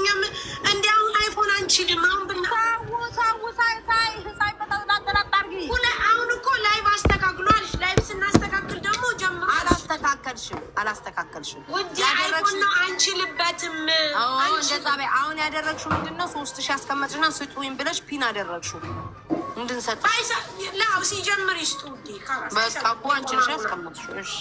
እኛም እንደ አሁን አይፎን አንችልም። አሁን አሁን እኮ ላይቭ አስተካክሏል። ላይቭ ስናስተካክል ደግሞ ጀምሮ አላስተካከልሽም ውድ አይፎን ነው አንችልበትም። እንደዛ በይ። አሁን ያደረግሽው ምንድነው? 3000 አስቀመጥሽና ስጡኝ ብለሽ ፒን አደረግሽው እንድንሰጥ ላው ሲጀምር ይስጡ በቃ እኮ አንቺ ነሽ ያስቀመጥሽው። እሺ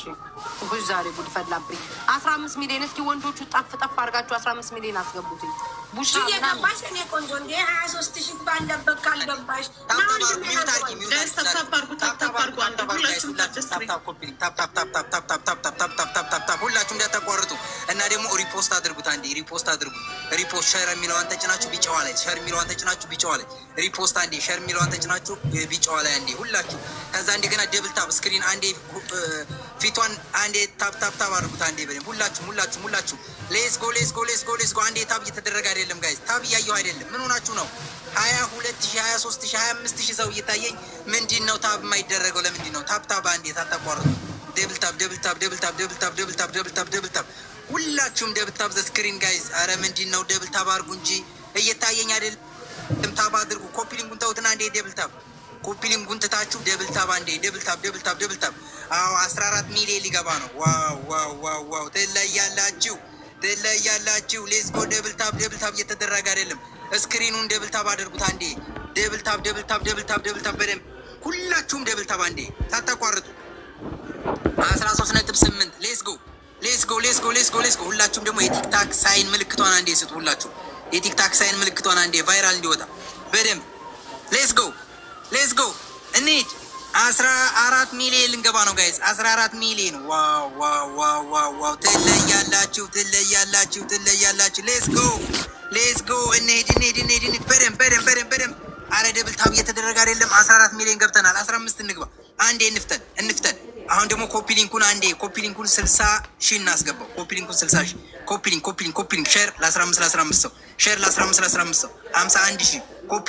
ጉድ ዛሬ ጉድ ፈላብኝ። 15 ሚሊዮን እስኪ ወንዶቹ ጠፍ አድርጋችሁ 15 ሚሊዮን አስገቡትኝ። ቡሽ የገባሽ እኔ ቆንጆ እንደ 23,000 ባለበት ካልገባሽ ሁላችሁም እንዳታቋርጡ እና ደግሞ ሪፖስት አድርጉት። አንዴ ሪፖስት አድርጉ። ሪፖስት ሸር የሚለውን ተጭናችሁ ቢጫዋ ላይ ሸር የሚለውን ተጭናችሁ ቢጫዋ ላይ ሪፖስት አንዴ ሸር የሚለውን ተጭናችሁ ቢጫዋ ላይ አንዴ ሁላችሁ። ከዛ እንደገና ደብል ታፕ ስክሪን አንዴ ፊቷን አንዴ ታፕ አድርጉት። አንዴ በደንብ ሁላችሁ ሌስ ጎ አንዴ ታብ እየተደረገ አይደለም ጋይስ፣ ታብ እያየሁ አይደለም። ምን ሆናችሁ ነው? 22,000 23,000 25,000 ሰው እየታየኝ ምንድን ነው ታብ የማይደረገው? ለምንድን ነው? ታብ አንዴ ታቋርጡ። ደብል ታብ ሁላችሁም ደብል ታብ ዘ ስክሪን ጋይስ። አረ ምንድን ነው? ደብል ታብ አድርጉ እንጂ እየታየኝ አይደለም። ታብ አድርጉ። ኮፒ ሊንኩን ተውትና አንዴ ደብል ታብ ኮፒ ሊንኩን ትታችሁ ደብል ታብ አንዴ ደብል ታብ። አዎ 14 ሚሊዮን ሊገባ ነው። ዋው ትለያላችሁ። ሌስ ጎ ደብል ታብ እየተደረገ አይደለም። ስክሪኑን ደብል ታብ አድርጉት አንዴ። ደብል ታብ በደንብ ሁላችሁም ደብል ታብ አንዴ ታቋርጡ። 13.8 ሌስ ጎ ሁላችሁም ደግሞ የቲክታክ ሳይን ምልክቷን አንዴ ስጡ። ሁላችሁ የቲክታክ ሳይን ምልክቷን አንዴ ቫይራል እንዲወጣ በደንብ ሌስ ጎ እንሂድ። 14 ሚሊዮን ልንገባ ነው ጋይስ። 14 ሚሊዮን ዋው ትለያላችሁ። ሌስ ጎ እንሂድ በደንብ። አረ ደብል ታብ እየተደረገ አይደለም። 14 ሚሊዮን ገብተናል። 15 እንግባ። አንዴ እንፍተን። አሁን ደግሞ ኮፒ ሊንኩን 60,000 እናስገባው። ኮፒ ሊንኩን 60,000 ኮፒ ሊንክ ሼር ለ15 ሰው ሼር ለ15 ሰው 51,000 ኮፒ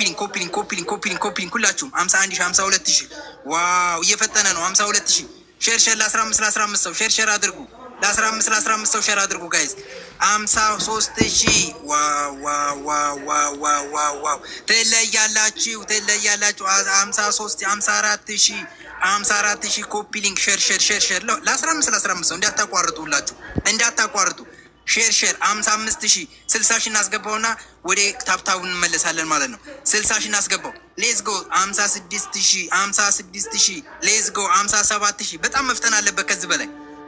ሊንክ ሁላችሁም 51,000 52,000 ዋው እየፈጠነ ነው። 52,000 ሼር ለ15 ሰው ሼር አድርጉ። ለ15 ሰው ሼር አድርጉ ጋይዝ። 53,000 ዋው ትለያላችሁ። 54,000 ኮፒ ሊንክ ሼር ለ15 ሰው እንዳታቋርጡ። ሼር 55,000 60,000 እናስገባውና ወደ ታፕታቡ እንመለሳለን ማለት ነው። 60,000 እናስገባው። ሌስ ጎ 56,000 ሌስ ጎ 57,000። በጣም መፍጠን አለበት።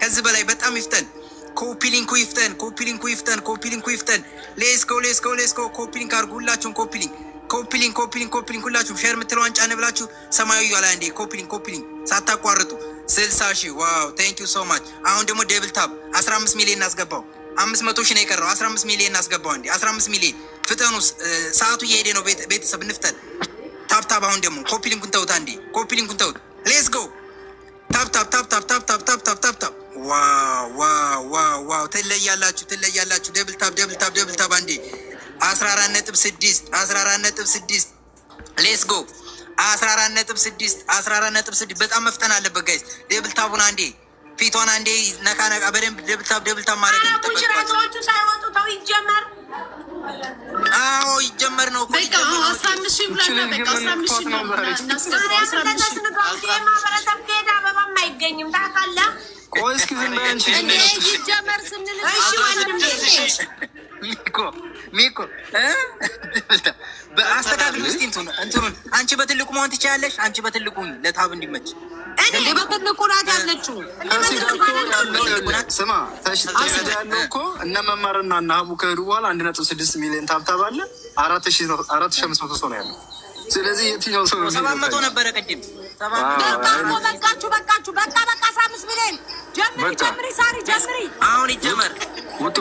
ከዚህ በላይ በጣም ይፍጠን። ኮፒ ሊንኩ ይፍጠን። ሌስ ጎ ኮፒ ሊንክ አድርጉ። ሁላችሁም ኮፒ ሊንክ ሁላችሁም ሼር የምትለዋን ጫን ብላችሁ ሰማያዊ ላይ አንዴ ኮፒ ሊንክ ሳታቋርጡ 60,000 ዋው ቴንክ ዩ ሶ ማች። አሁን ደግሞ ደብል ታፕ 15 ሚሊዮን እናስገባው። 500,000 ነው የቀረው። 15 ሚሊዮን እናስገባው አንዴ። 15 ሚሊዮን ፍጠኑ። ሰዓቱ እየሄደ ነው። ቤተሰብ እንፍጠን። ታፕ አሁን ደግሞ ኮፒ ሊንኩን ተውት አንዴ። ሌስ ጎ ታፕ ዋው ትለያላችሁ። ደብል ታፕ አንዴ 14.6 ሌስ ጎ 14.6 በጣም መፍጠን አለበት ጋይስ። ደብል ታቡን አንዴ ፊቷን አንዴ ነካ በደንብ ደብል ታብ ማድረግ ነው። ቡሽራቶቹ ሳይወጡ ተው ይጀመር። አዎ ይጀመር ነው። በቃ 15,000 ብለና በቃ 15,000 ነው። ማህበረሰብ ከሄደ አበባም አይገኝም ታውቃለህ። ቆይ እስኪ ዝም በይ አንቺ። ይጀመር ስንል እሺ ወንድም ሚኮ በአስተካክል ውስጥ እንትኑን አንቺ በትልቁ መሆን ትችያለሽ። አንቺ በትልቁ ለታብ እንዲመች እንዴ በትልቁ ናት ያለችው። ስማ ያለው እኮ እነ መማርና እና ሀቡ ከሄዱ በኋላ 1.6 ሚሊዮን ታብታብ አለ። 4,500 ሰው ነው ያለው። ስለዚህ የትኛው ሰው ነው? 700 ነበረ ቅድም። በቃችሁ 15 ሚሊዮን ጀምሪ ሳሪ ጀምሪ። አሁን ይጀመር። ወጡ